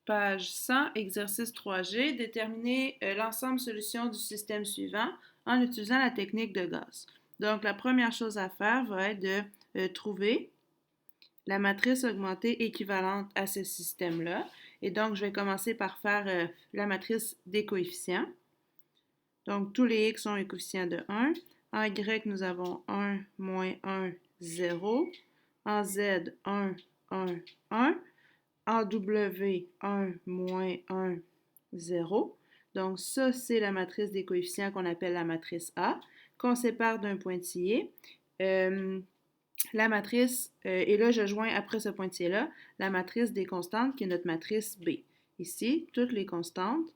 Page 100, exercice 3G, déterminer l'ensemble solution du système suivant en utilisant la technique de Gauss. Donc, la première chose à faire va être de trouver la matrice augmentée équivalente à ce système-là. Et donc, je vais commencer par faire la matrice des coefficients. Donc, tous les x ont un coefficient de 1. En y, nous avons 1, moins 1, 0. En z, 1, 1, 1. En W, 1, moins 1, 0. Donc, ça, c'est la matrice des coefficients qu'on appelle la matrice A, qu'on sépare d'un pointillé. La matrice, et là, je joins après ce pointillé-là, la matrice des constantes, qui est notre matrice B. Ici, toutes les constantes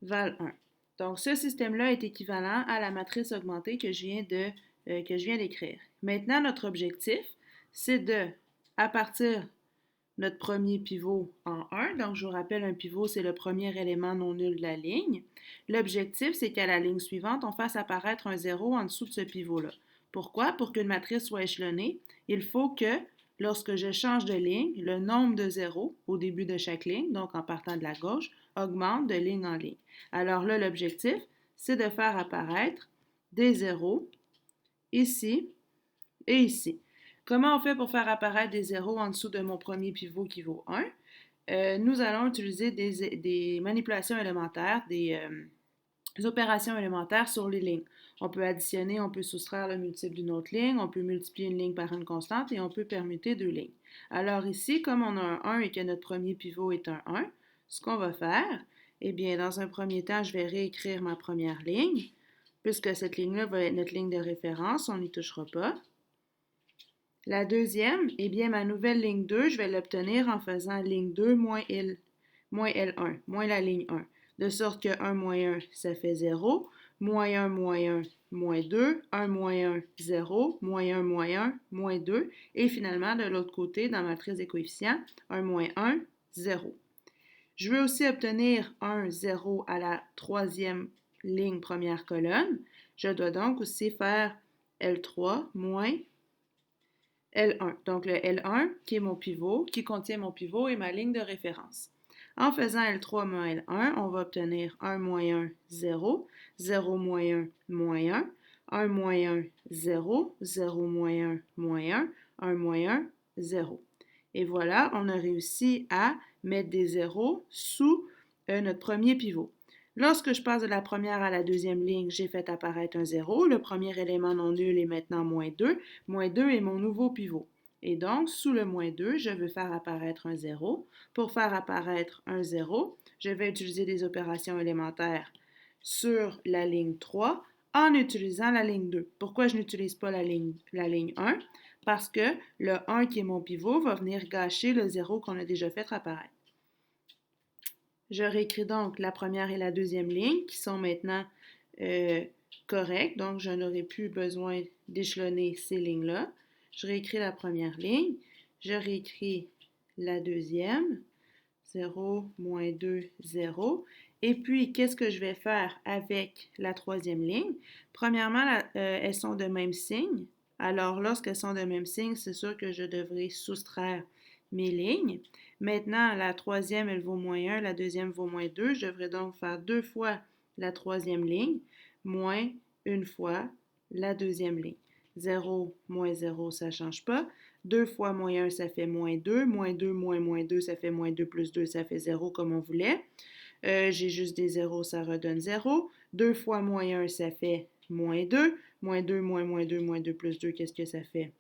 valent 1. Donc, ce système-là est équivalent à la matrice augmentée que je viens d'écrire. Maintenant, notre objectif, c'est de, à partir notre premier pivot en 1. Donc, je vous rappelle, un pivot, c'est le premier élément non nul de la ligne. L'objectif, c'est qu'à la ligne suivante, on fasse apparaître un 0 en dessous de ce pivot-là. Pourquoi? Pour qu'une matrice soit échelonnée, il faut que, lorsque je change de ligne, le nombre de zéros au début de chaque ligne, donc en partant de la gauche, augmente de ligne en ligne. Alors là, l'objectif, c'est de faire apparaître des zéros ici et ici. Comment on fait pour faire apparaître des zéros en dessous de mon premier pivot qui vaut 1? Nous allons utiliser des manipulations élémentaires, des opérations élémentaires sur les lignes. On peut additionner, on peut soustraire le multiple d'une autre ligne, on peut multiplier une ligne par une constante et on peut permuter deux lignes. Alors ici, comme on a un 1 et que notre premier pivot est un 1, ce qu'on va faire, eh bien, dans un premier temps, je vais réécrire ma première ligne, puisque cette ligne-là va être notre ligne de référence, on n'y touchera pas. La deuxième, eh bien, ma nouvelle ligne 2, je vais l'obtenir en faisant ligne 2 moins L1, moins la ligne 1. De sorte que 1 moins 1, ça fait 0. Moins 1, moins 1, moins 2. 1 moins 1, 0. Moins 1, moins 1, moins 2. Et finalement, de l'autre côté, dans ma matrice des coefficients, 1 moins 1, 0. Je veux aussi obtenir 1, 0 à la troisième ligne première colonne. Je dois donc aussi faire L3 moins L1. Donc le L1 qui est mon pivot, qui contient mon pivot et ma ligne de référence. En faisant L3 moins L1, on va obtenir 1 moins 1, 0, 0 moins 1, moins 1, 1 moins 1, 0, 0 moins 1, moins 1, 1 moins 1, 0. Et voilà, on a réussi à mettre des zéros sous notre premier pivot. Lorsque je passe de la première à la deuxième ligne, j'ai fait apparaître un 0. Le premier élément non nul est maintenant moins 2. Moins 2 est mon nouveau pivot. Et donc, sous le moins 2, je veux faire apparaître un 0. Pour faire apparaître un 0, je vais utiliser des opérations élémentaires sur la ligne 3 en utilisant la ligne 2. Pourquoi je n'utilise pas la ligne 1? Parce que le 1 qui est mon pivot va venir gâcher le 0 qu'on a déjà fait apparaître. Je réécris donc la première et la deuxième ligne qui sont maintenant correctes. Donc, je n'aurai plus besoin d'échelonner ces lignes-là. Je réécris la première ligne. Je réécris la deuxième. 0, moins 2, 0. Et puis, qu'est-ce que je vais faire avec la troisième ligne? Premièrement, elles sont de même signe. Alors, lorsqu'elles sont de même signe, c'est sûr que je devrais soustraire mes lignes. Maintenant, la troisième, elle vaut moins 1, la deuxième vaut moins 2. Je devrais donc faire deux fois la troisième ligne, moins une fois la deuxième ligne. 0 moins 0, ça ne change pas. 2 fois moins 1, ça fait moins 2. Moins 2 moins 2, ça fait moins 2 plus 2, ça fait 0 comme on voulait. J'ai juste des zéros, ça redonne 0. 2 fois moins 1, ça fait moins 2. Moins 2 moins 2, moins 2 plus 2, qu'est-ce que ça fait?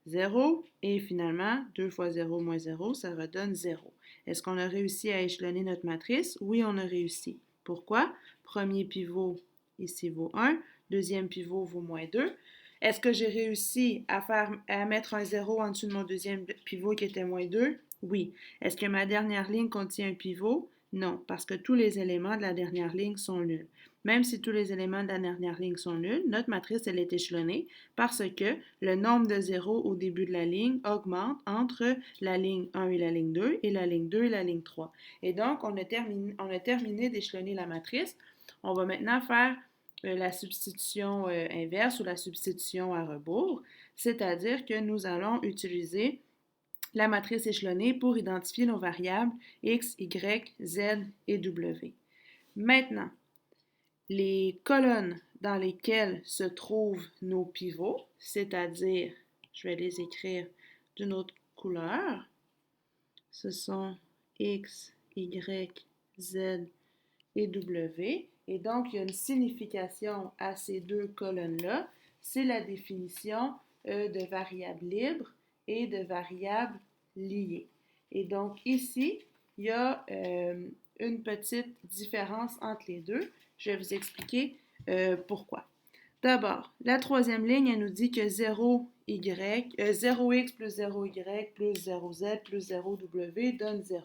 0. Et finalement, 2 fois 0 moins 0, ça redonne 0. Est-ce qu'on a réussi à échelonner notre matrice? Oui, on a réussi. Pourquoi? Premier pivot, ici, vaut 1. Deuxième pivot vaut moins 2. Est-ce que j'ai réussi à mettre un 0 en dessous de mon deuxième pivot qui était moins 2? Oui. Est-ce que ma dernière ligne contient un pivot? Non, parce que tous les éléments de la dernière ligne sont nuls. Même si tous les éléments de la dernière ligne sont nuls, notre matrice, elle est échelonnée parce que le nombre de zéros au début de la ligne augmente entre la ligne 1 et la ligne 2 et la ligne 2 et la ligne 3. Et donc, on a terminé d'échelonner la matrice. On va maintenant faire la substitution inverse ou la substitution à rebours, c'est-à-dire que nous allons utiliser la matrice échelonnée pour identifier nos variables x, y, z et w. Maintenant, les colonnes dans lesquelles se trouvent nos pivots, c'est-à-dire, je vais les écrire d'une autre couleur, ce sont x, y, z et w. Et donc, il y a une signification à ces deux colonnes-là. C'est la définition de variables libres et de variables liées. Et donc, ici, il y a une petite différence entre les deux. Je vais vous expliquer pourquoi. D'abord, la troisième ligne, elle nous dit que 0x plus 0y plus 0z plus 0w donne 0.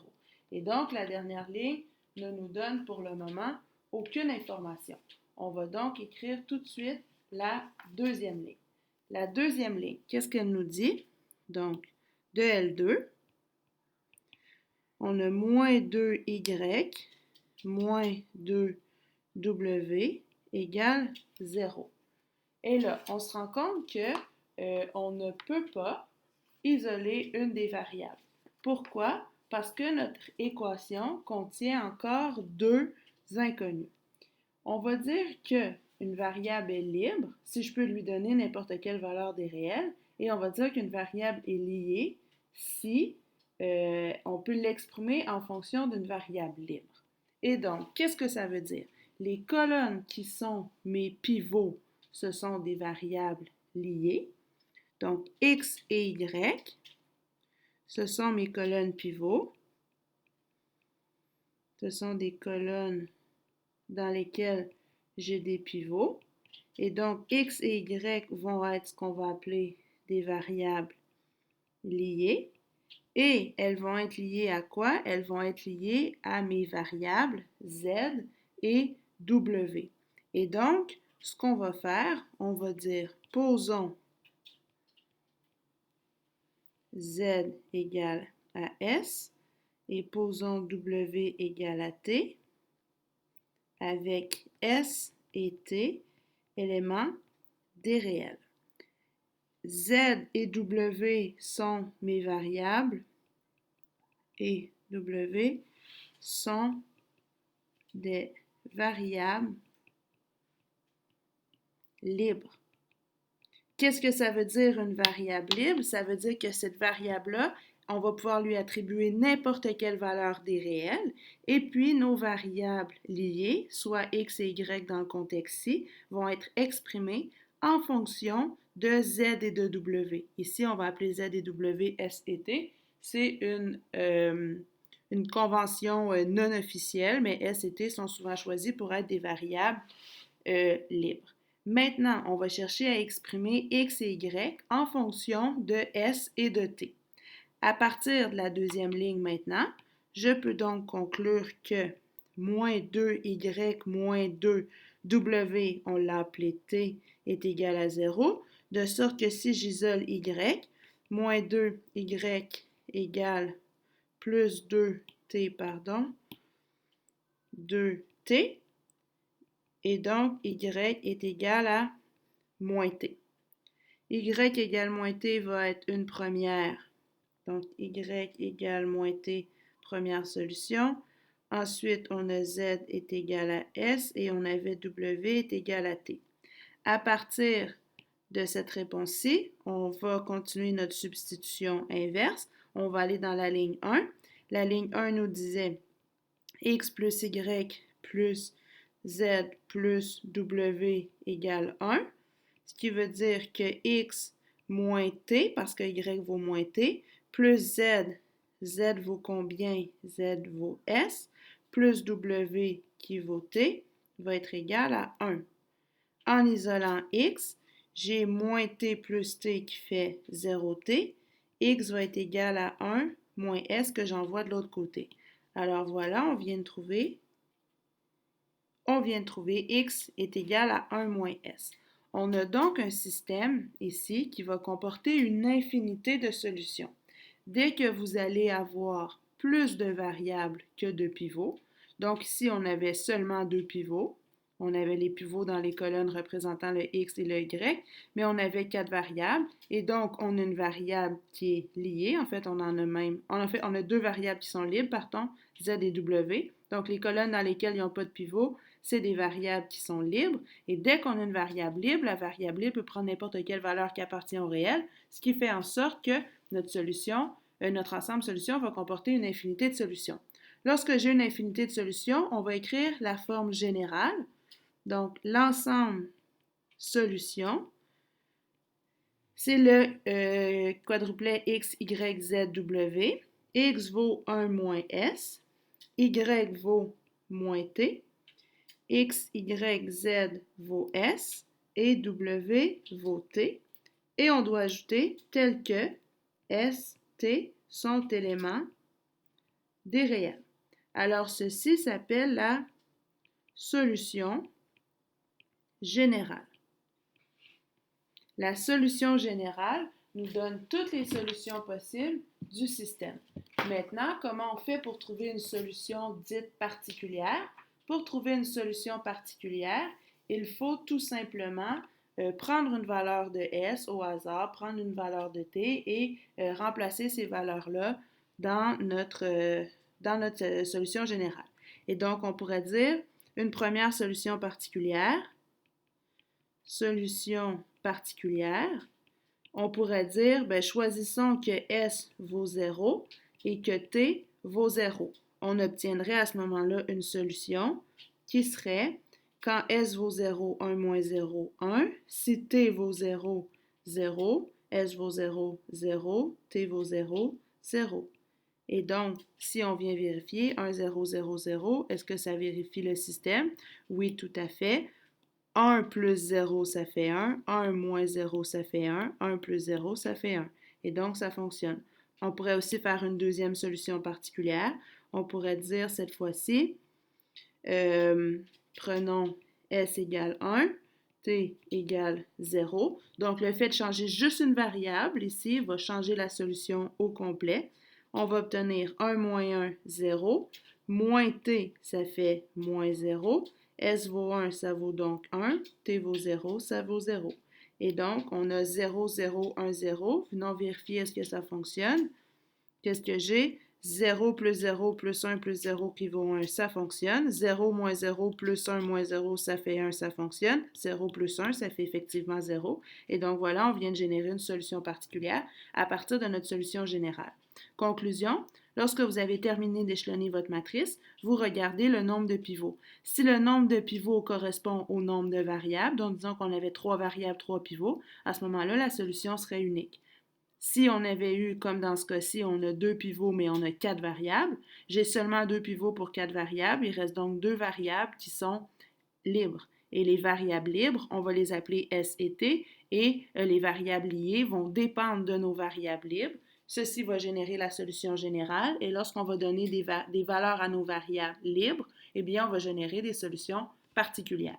Et donc, la dernière ligne ne nous donne pour le moment aucune information. On va donc écrire tout de suite la deuxième ligne. La deuxième ligne, qu'est-ce qu'elle nous dit? Donc, de L2, on a moins 2y moins 2w égale 0. Et là, on se rend compte qu'on ne peut pas isoler une des variables. Pourquoi? Parce que notre équation contient encore deux inconnus. On va dire qu'une variable est libre si je peux lui donner n'importe quelle valeur des réels, et on va dire qu'une variable est liée si on peut l'exprimer en fonction d'une variable libre. Et donc, qu'est-ce que ça veut dire? Les colonnes qui sont mes pivots, ce sont des variables liées. Donc, x et y, ce sont mes colonnes pivots. Ce sont des colonnes dans lesquelles j'ai des pivots. Et donc, x et y vont être ce qu'on va appeler des variables liées. Et elles vont être liées à quoi? Elles vont être liées à mes variables z et w. Et donc, ce qu'on va faire, on va dire, posons z égale à s et posons w égale à t avec s et t éléments des réels. Z et W sont mes variables et W sont des variables libres. Qu'est-ce que ça veut dire une variable libre? Ça veut dire que cette variable-là, on va pouvoir lui attribuer n'importe quelle valeur des réels, et puis nos variables liées, soit x et y dans le contexte-ci, vont être exprimées en fonction de z et de w. Ici, on va appeler z et w s et t. C'est une convention non officielle, mais s et t sont souvent choisis pour être des variables libres. Maintenant, on va chercher à exprimer x et y en fonction de s et de t. À partir de la deuxième ligne maintenant, je peux donc conclure que moins 2y moins 2w, on l'a appelé t, est égal à 0, de sorte que si j'isole y, moins 2y égale plus 2t, 2t, et donc y est égal à moins t. Y égale moins t va être une première. Donc, y égale moins t, première solution. Ensuite, on a z est égal à s et on avait w est égal à t. À partir de cette réponse-ci, on va continuer notre substitution inverse. On va aller dans la ligne 1. La ligne 1 nous disait x plus y plus z plus w égale 1, ce qui veut dire que x moins t, parce que y vaut moins t, plus z, z vaut combien? Z vaut s, plus w qui vaut t, va être égal à 1. En isolant x, j'ai moins t plus t qui fait 0t, x va être égal à 1 moins s que j'envoie de l'autre côté. Alors voilà, on vient de trouver x est égal à 1 moins s. On a donc un système ici qui va comporter une infinité de solutions. Dès que vous allez avoir plus de variables que de pivots, donc ici on avait seulement 2 pivots, On avait les pivots dans les colonnes représentant le X et le Y, mais on avait 4 variables. Et donc, on a une variable qui est liée. En fait, on a deux variables qui sont libres, partons, Z et W. Donc, les colonnes dans lesquelles ils n'ont pas de pivot, c'est des variables qui sont libres. Et dès qu'on a une variable libre, la variable libre peut prendre n'importe quelle valeur qui appartient au réel, ce qui fait en sorte que notre ensemble solution va comporter une infinité de solutions. Lorsque j'ai une infinité de solutions, on va écrire la forme générale. Donc, l'ensemble solution, c'est le quadruplet x, y, z, w. X vaut 1 moins s, y vaut moins t, x, y, z vaut s et w vaut t. Et on doit ajouter tel que s, t sont éléments des réels. Alors, ceci s'appelle la solution générale. La solution générale nous donne toutes les solutions possibles du système. Maintenant, comment on fait pour trouver une solution dite particulière? Pour trouver une solution particulière, il faut tout simplement prendre une valeur de S au hasard, prendre une valeur de T et remplacer ces valeurs-là dans notre solution générale. Et donc, on pourrait dire une première solution particulière, on pourrait dire, choisissons que S vaut 0 et que T vaut 0. On obtiendrait à ce moment-là une solution qui serait, quand S vaut 0, 1 moins 0, 1. Si T vaut 0, 0. S vaut 0, 0. T vaut 0, 0. Et donc, si on vient vérifier 1, 0, 0, 0, est-ce que ça vérifie le système? Oui, tout à fait. 1 plus 0, ça fait 1. 1 moins 0, ça fait 1. 1 plus 0, ça fait 1. Et donc, ça fonctionne. On pourrait aussi faire une deuxième solution particulière. On pourrait dire cette fois-ci, prenons S égale 1, T égale 0. Donc, le fait de changer juste une variable ici va changer la solution au complet. On va obtenir 1 moins 1, 0. Moins T, ça fait moins 0. S vaut 1, ça vaut donc 1. T vaut 0, ça vaut 0. Et donc, on a 0, 0, 1, 0. Venons vérifier est-ce que ça fonctionne. Qu'est-ce que j'ai? 0 plus 0 plus 1 plus 0 qui vaut 1, ça fonctionne. 0 moins 0 plus 1 moins 0, ça fait 1, ça fonctionne. 0 plus 1, ça fait effectivement 0. Et donc voilà, on vient de générer une solution particulière à partir de notre solution générale. Conclusion, lorsque vous avez terminé d'échelonner votre matrice, vous regardez le nombre de pivots. Si le nombre de pivots correspond au nombre de variables, donc disons qu'on avait 3 variables, 3 pivots, à ce moment-là, la solution serait unique. Si on avait eu, comme dans ce cas-ci, on a 2 pivots, mais on a 4 variables, j'ai seulement 2 pivots pour 4 variables, il reste donc 2 variables qui sont libres. Et les variables libres, on va les appeler S et T, et les variables liées vont dépendre de nos variables libres. Ceci va générer la solution générale, et lorsqu'on va donner des valeurs à nos variables libres, eh bien, on va générer des solutions particulières.